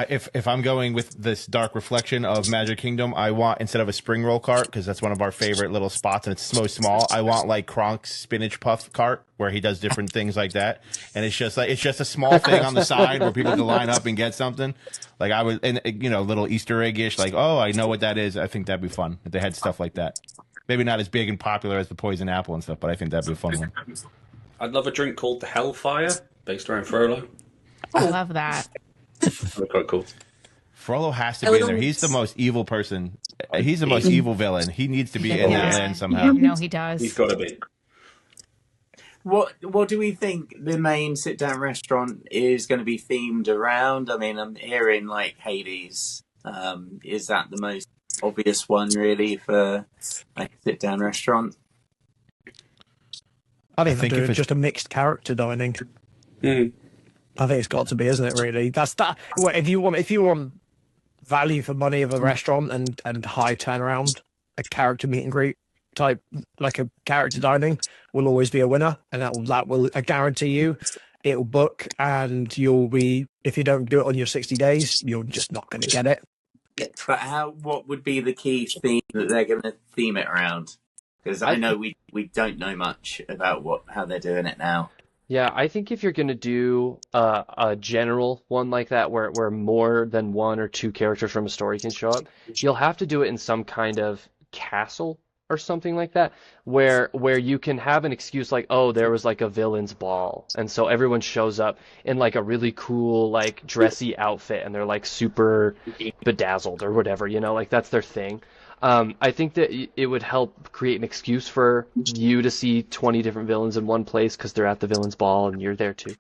If I'm going with this dark reflection of Magic Kingdom, I want, instead of a spring roll cart, because that's one of our favorite little spots and it's so small, I want like Kronk's spinach puff cart where he does different things like that, and it's just a small thing on the side where people can line up and get something. Like I would, and you know, little Easter egg-ish, like, oh, I know what that is. I think that'd be fun if they had stuff like that. Maybe not as big and popular as the poison apple and stuff, but I think that'd be a fun one. I'd love a drink called the Hellfire, based around Frollo. I love that. That'd be quite cool. Frollo has to be in there. He's the most evil person. He's the most evil villain. He needs to be in that land somehow. No, he does. He's got to be. What do we think the main sit-down restaurant is going to be themed around? I mean, I'm hearing like Hades. Is that the most obvious one really for like a sit-down restaurant? I think it's just a mixed character dining. I think it's got to be, isn't it? Really, that's that. Well, if you want value for money of a restaurant and high turnaround, a character meet and greet type, like a character dining, will always be a winner, and that will I guarantee you, it'll book, and you'll be, if you don't do it on your 60 days, you're just not going to get it. But what would be the key theme that they're going to theme it around? Because I know we don't know much about how they're doing it now. Yeah, I think if you're going to do a general one like that, where more than one or two characters from a story can show up, you'll have to do it in some kind of castle or something like that, where you can have an excuse like, oh, there was like a villain's ball, and so everyone shows up in like a really cool, like dressy outfit, and they're like super bedazzled or whatever, like that's their thing. I think that it would help create an excuse for you to see 20 different villains in one place because they're at the villain's ball and you're there too.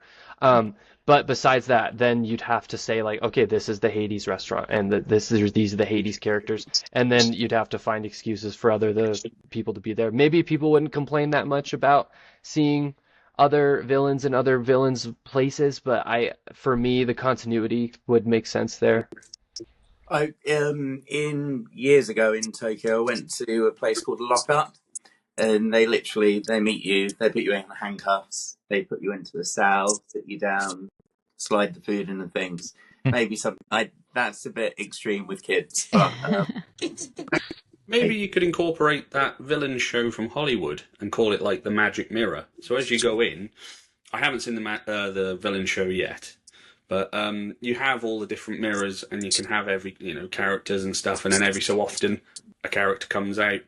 But besides that, then you'd have to say like, okay, this is the Hades restaurant, and these are the Hades characters, and then you'd have to find excuses for the people to be there. Maybe people wouldn't complain that much about seeing other villains in other villains' places, but for me, the continuity would make sense there. In years ago in Tokyo, I went to a place called Lockup, and they meet you, they put you in handcuffs, they put you into a cell, sit you down, slide the food in and things. Maybe something that's a bit extreme with kids, but maybe you could incorporate that villain show from Hollywood and call it like the Magic Mirror. So as you go in, I haven't seen the villain show yet. But you have all the different mirrors, and you can have every characters and stuff, and then every so often a character comes out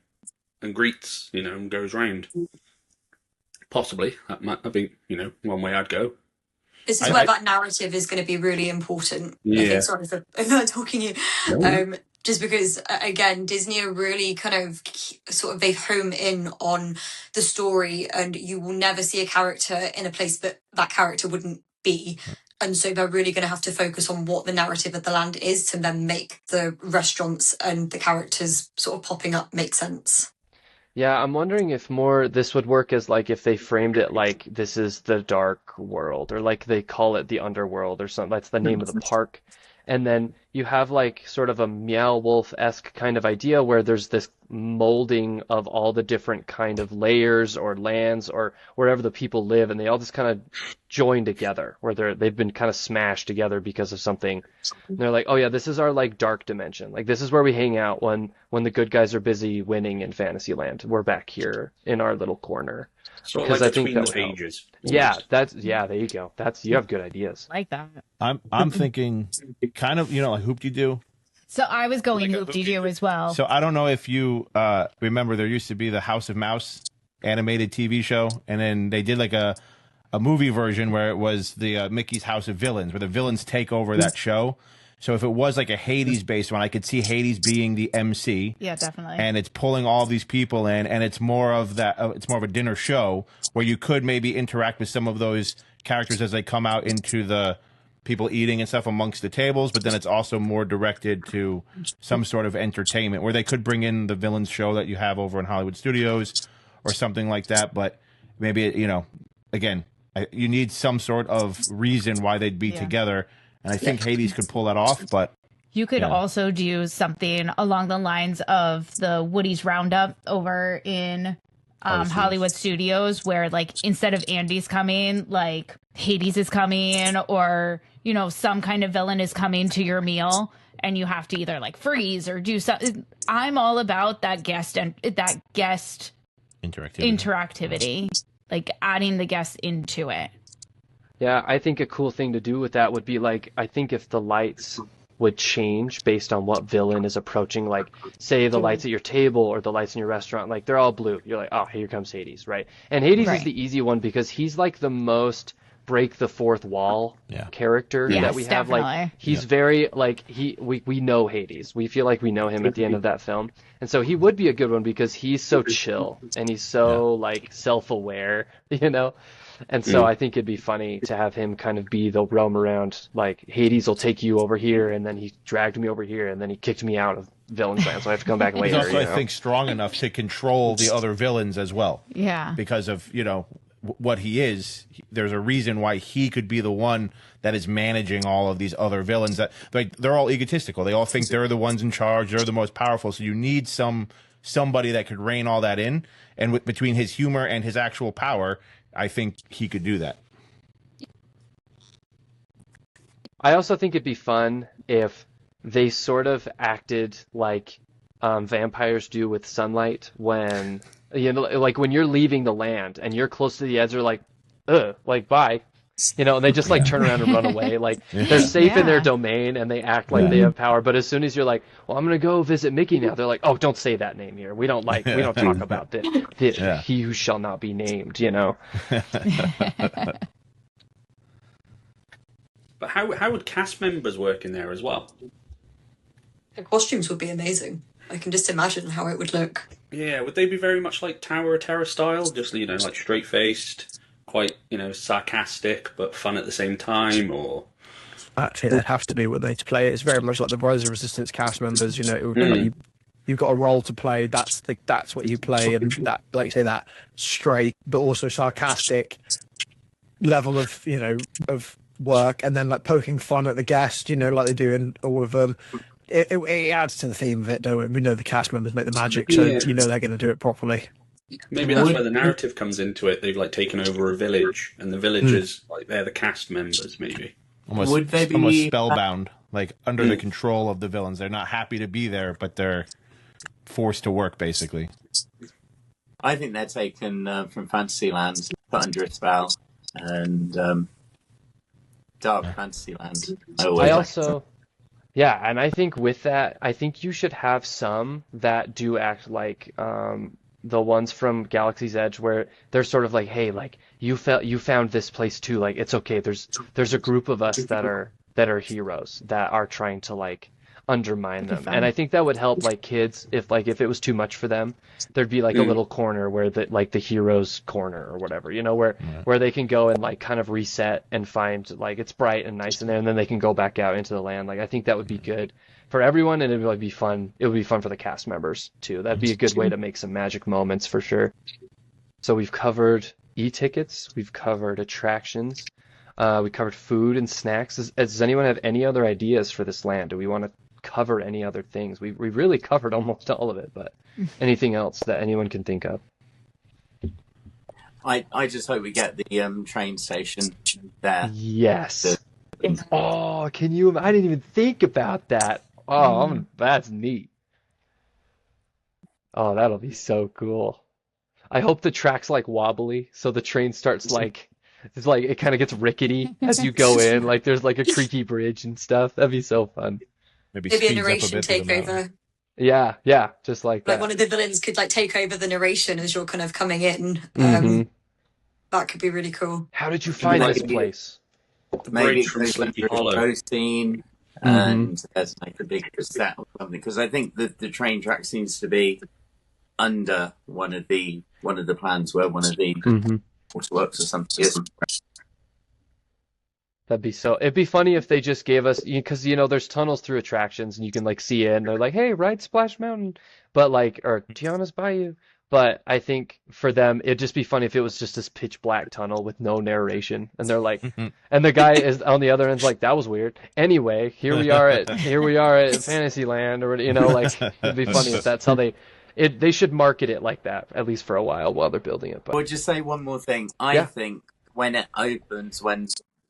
and greets, and goes round. Possibly that might be one way I'd go. This is where that narrative is going to be really important. Yeah. I think, sorry for talking you. Just because, again, Disney are really kind of they home in on the story, and you will never see a character in a place that character wouldn't be. And so they're really going to have to focus on what the narrative of the land is to then make the restaurants and the characters sort of popping up make sense. Yeah, I'm wondering if this would work as like if they framed it like this is the dark world, or like they call it the underworld or something. That's the name of the park. And then you have like sort of a Meow Wolf-esque kind of idea where there's this molding of all the different kind of layers or lands or wherever the people live, and they all just kind of join together, where they've been kind of smashed together because of something. And they're like, oh yeah, this is our like dark dimension. Like this is where we hang out when the good guys are busy winning in Fantasyland. We're back here in our little corner. Sort of like between the pages. Yeah, there you go. You have good ideas. Like that. I'm thinking kind of, like Hoop-Dee-Doo. So I was going Hoop-Dee-Doo as well. So I don't know if you remember, there used to be the House of Mouse animated TV show, and then they did like a movie version where it was the Mickey's House of Villains, where the villains take over that show. So if it was like a Hades-based one, I could see Hades being the MC. Yeah, definitely. And it's pulling all these people in, and it's more of that. It's more of a dinner show where you could maybe interact with some of those characters as they come out into the people eating and stuff amongst the tables. But then it's also more directed to some sort of entertainment where they could bring in the villains show that you have over in Hollywood Studios or something like that. But maybe again, you need some sort of reason why they'd be together. And I think Hades could pull that off, but you could also do something along the lines of the Woody's Roundup over in Hollywood Studios, where like instead of Andy's coming, like Hades is coming, or some kind of villain is coming to your meal, and you have to either like freeze or do something. I'm all about that guest interactivity, like adding the guests into it. Yeah, I think a cool thing to do with that would be like, I think if the lights would change based on what villain is approaching, like say the lights at your table or the lights in your restaurant, like they're all blue. You're like, oh, here comes Hades, right? And Hades is the easy one because he's like the most break the fourth wall character that we have. Definitely. Like he's very like we know Hades. We feel like we know him at the end of that film. And so he would be a good one because he's so chill and he's so like self-aware, And so I think it'd be funny to have him kind of be the roam around, like Hades will take you over here, and then he dragged me over here, and then he kicked me out of Villain's Land, so I have to come back later. He's also, I think, strong enough to control the other villains as well. Yeah. Because of, what he is. There's a reason why he could be the one that is managing all of these other villains. That they're all egotistical. They all think they're the ones in charge. They're the most powerful. So you need some somebody that could rein all that in. And between his humor and his actual power, I think he could do that. I also think it'd be fun if they sort of acted like vampires do with sunlight when, like when you're leaving the land and you're close to the edge, they're like, ugh, like bye. And they just like turn around and run away. Like they're safe in their domain and they act like they have power. But as soon as you're like, well, I'm gonna go visit Mickey now, they're like, oh, don't say that name here. We don't talk about he who shall not be named. But how would cast members work in there as well? The costumes would be amazing. I can just imagine how it would look. Yeah, would they be very much like Tower of Terror style? Just, like straight-faced, quite, sarcastic, but fun at the same time, or... Actually, they'd have to be, would they, to play it? It's very much like the Rise of Resistance cast members, it would be like you've got a role to play, that's what you play, and that, like say, that straight, but also sarcastic level of, of work, and then like poking fun at the guest, like they do in all of them. It adds to the theme of it, don't it? We know the cast members make the magic, so they're going to do it properly. Maybe that's where the narrative comes into it. They've like taken over a village, and the villagers like they're the cast members, maybe. Almost, Would they be almost spellbound, like under the control of the villains. They're not happy to be there, but they're forced to work, basically. I think they're taken from Fantasyland, put under a spell, and Dark Fantasyland. Yeah, and I think with that, I think you should have some that do act like the ones from Galaxy's Edge, where they're sort of like, hey, like you found this place too, like it's okay. There's a group of us that are heroes that are trying to like undermine them, and I think that would help like kids if it was too much for them, there'd be like a little corner where the heroes corner or whatever, where they can go and like kind of reset and find like it's bright and nice in there, and then they can go back out into the land. Like I think that would be good for everyone, and it would be fun. It would be fun for the cast members too. That'd be a good way to make some magic moments for sure. So we've covered e-tickets, we've covered attractions, we covered food and snacks. Does anyone have any other ideas for this land? Do we want to cover any other things? We really covered almost all of it, but anything else that anyone can think of? I just hope we get the train station there. Yes. Oh, can you? I didn't even think about that. Oh, that's neat. Oh, that'll be so cool. I hope the track's like wobbly, so the train starts like it's like it kind of gets rickety as you go in. Like there's like a creaky bridge and stuff. That'd be so fun. Maybe a narration takeover. Yeah, just like that. Like one of the villains could like take over the narration as you're kind of coming in. That could be really cool. How did you find this place? Maybe from Sleepy there's Hollow. a scene, and there's like a big set or something. Because I think the train track seems to be under one of the plans where one of the waterworks or something is. It'd be funny if they just gave us, because there's tunnels through attractions and you can like see it and they're like, hey, ride Splash Mountain, but like, or Tiana's Bayou. But I think for them, it'd just be funny if it was just this pitch black tunnel with no narration, and they're like, and the guy is on the other end's like, that was weird. Anyway, here we are at Fantasyland, or like it'd be funny if that's how they should market it like that, at least for a while they're building it. But I would just say one more thing. I think when it opens,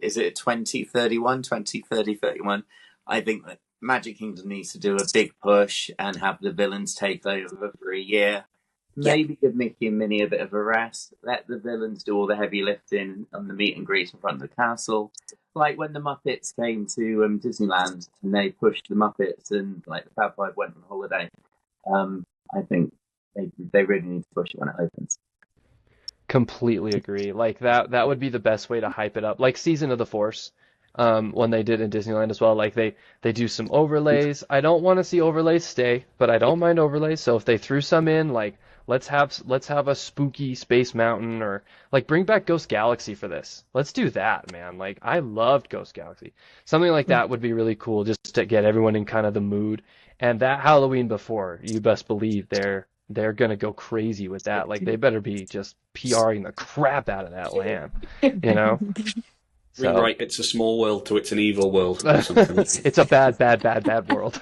is it 2031, 2031? I think that Magic Kingdom needs to do a big push and have the villains take over for a year. Maybe give Mickey and Minnie a bit of a rest. Let the villains do all the heavy lifting and the meet and greet in front of the castle. Like when the Muppets came to Disneyland and they pushed the Muppets and like the Fab Five went on holiday. I think they really need to push it when it opens. Completely agree. Like that would be the best way to hype it up. Like Season of the Force, when they did in Disneyland as well. Like they do some overlays. I don't want to see overlays stay, but I don't mind overlays. So if they threw some in, like let's have a spooky Space Mountain, or like bring back Ghost Galaxy for this. Let's do that, man. Like I loved Ghost Galaxy. Something like that would be really cool, just to get everyone in kind of the mood. And that Halloween before, you best believe they're gonna go crazy with that. Like they better be just PRing the crap out of that land, So, rewrite It's a Small World to It's an Evil World or something. It's a bad world.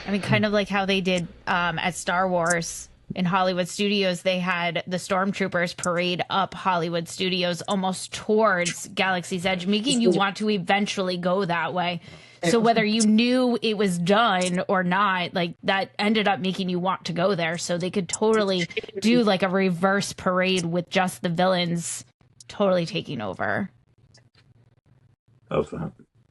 I mean, kind of like how they did at Star Wars in Hollywood Studios. They had the stormtroopers parade up Hollywood Studios almost towards Galaxy's Edge, making you want to eventually go that way. So whether you knew it was done or not, like that ended up making you want to go there. So they could totally do like a reverse parade with just the villains totally taking over.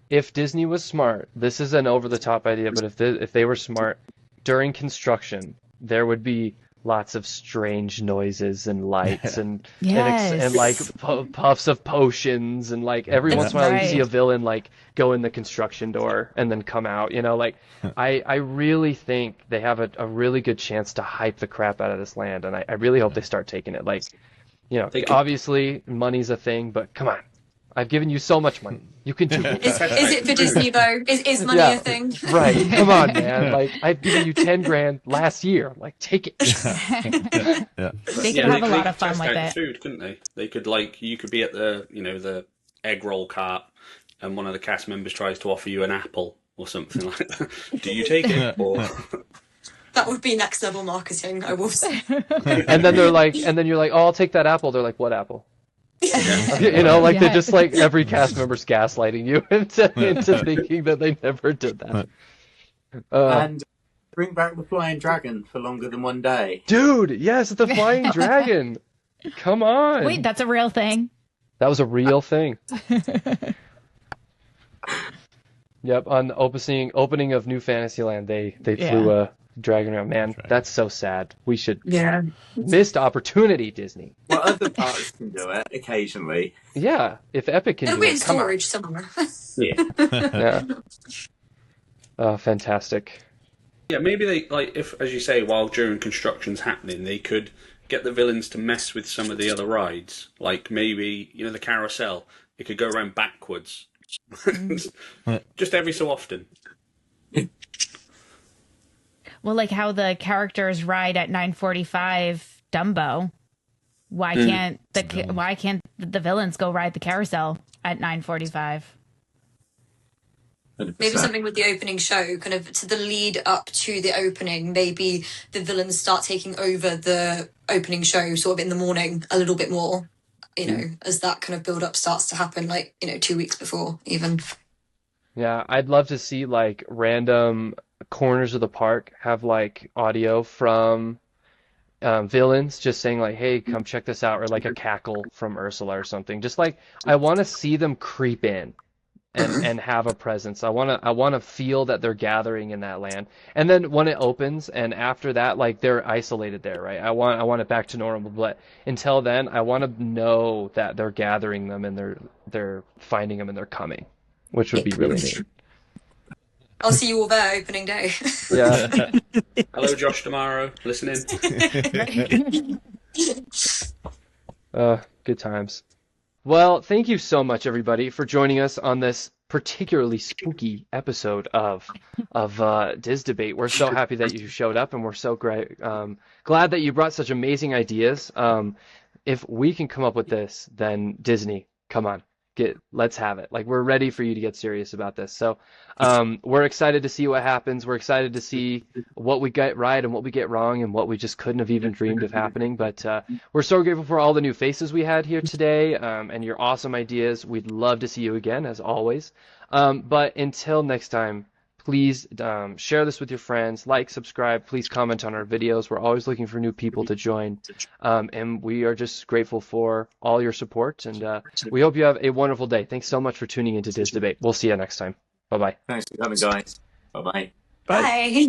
If Disney was smart, this is an over-the-top idea, but if they were smart, during construction, there would be lots of strange noises and lights and like puffs of potions, and like every once in a while you see a villain like go in the construction door and then come out. You know, like I really think they have a really good chance to hype the crap out of this land, and I really hope they start taking it. Like, you know, obviously money's a thing, but come on. I've given you so much money. You can do it. Is it for Disney though? Is money a thing? Right. Come on, man. Like, I've given you 10 grand last year. Like, take it. They could have a lot of fun with it. Food, couldn't they? They could you could be at the egg roll cart, and one of the cast members tries to offer you an apple or something like that. Do you take it? Or... That would be next level marketing, I will say. And then you're like, oh, I'll take that apple. They're like, what apple? You know, like they're just like every cast member's gaslighting you into thinking that they never did that. And bring back the flying dragon for longer than one day. Dude, yes, the flying dragon. Come on. Wait, that's a real thing? That was a real thing. Yep, on the opening of New Fantasyland, they flew a dragon around. Man, that's so sad. We should missed opportunity, Disney. Well, other parks can do it occasionally. Yeah, if Epic can It'll do be it, in storage somewhere. Yeah. Oh, fantastic. Yeah, maybe they if, as you say, while during construction's happening, they could get the villains to mess with some of the other rides. Like maybe the carousel. It could go around backwards, just every so often. Well, like how the characters ride at 9:45 Dumbo. Why can't the villains go ride the carousel at 9:45? Maybe something with the opening show, kind of to the lead up to the opening. Maybe the villains start taking over the opening show sort of in the morning a little bit more, as that kind of build up starts to happen, 2 weeks before even. Yeah, I'd love to see like random corners of the park have like audio from villains just saying like, hey, come check this out, or like a cackle from Ursula or something. Just like, I want to see them creep in and have a presence. I want to feel that they're gathering in that land. And then when it opens and after that, like, they're isolated there, right? I want it back to normal, but until then, I want to know that they're gathering them and they're finding them and they're coming, which would be really neat. I'll see you all there opening day. Yeah. Hello, Josh tomorrow. Listening. Good times. Well, thank you so much, everybody, for joining us on this particularly spooky episode of Diz Debate. We're so happy that you showed up, and we're so glad that you brought such amazing ideas. If we can come up with this, then Disney, come on. Let's have it. Like, we're ready for you to get serious about this. So we're excited to see what happens. We're excited to see what we get right and what we get wrong and what we just couldn't have even dreamed of happening. But we're so grateful for all the new faces we had here today and your awesome ideas. We'd love to see you again, as always. But until next time, please share this with your friends, subscribe, please comment on our videos. We're always looking for new people to join. And we are just grateful for all your support. And we hope you have a wonderful day. Thanks so much for tuning into Diz Debate. We'll see you next time. Bye-bye. Thanks for coming, guys. Bye-bye. Bye.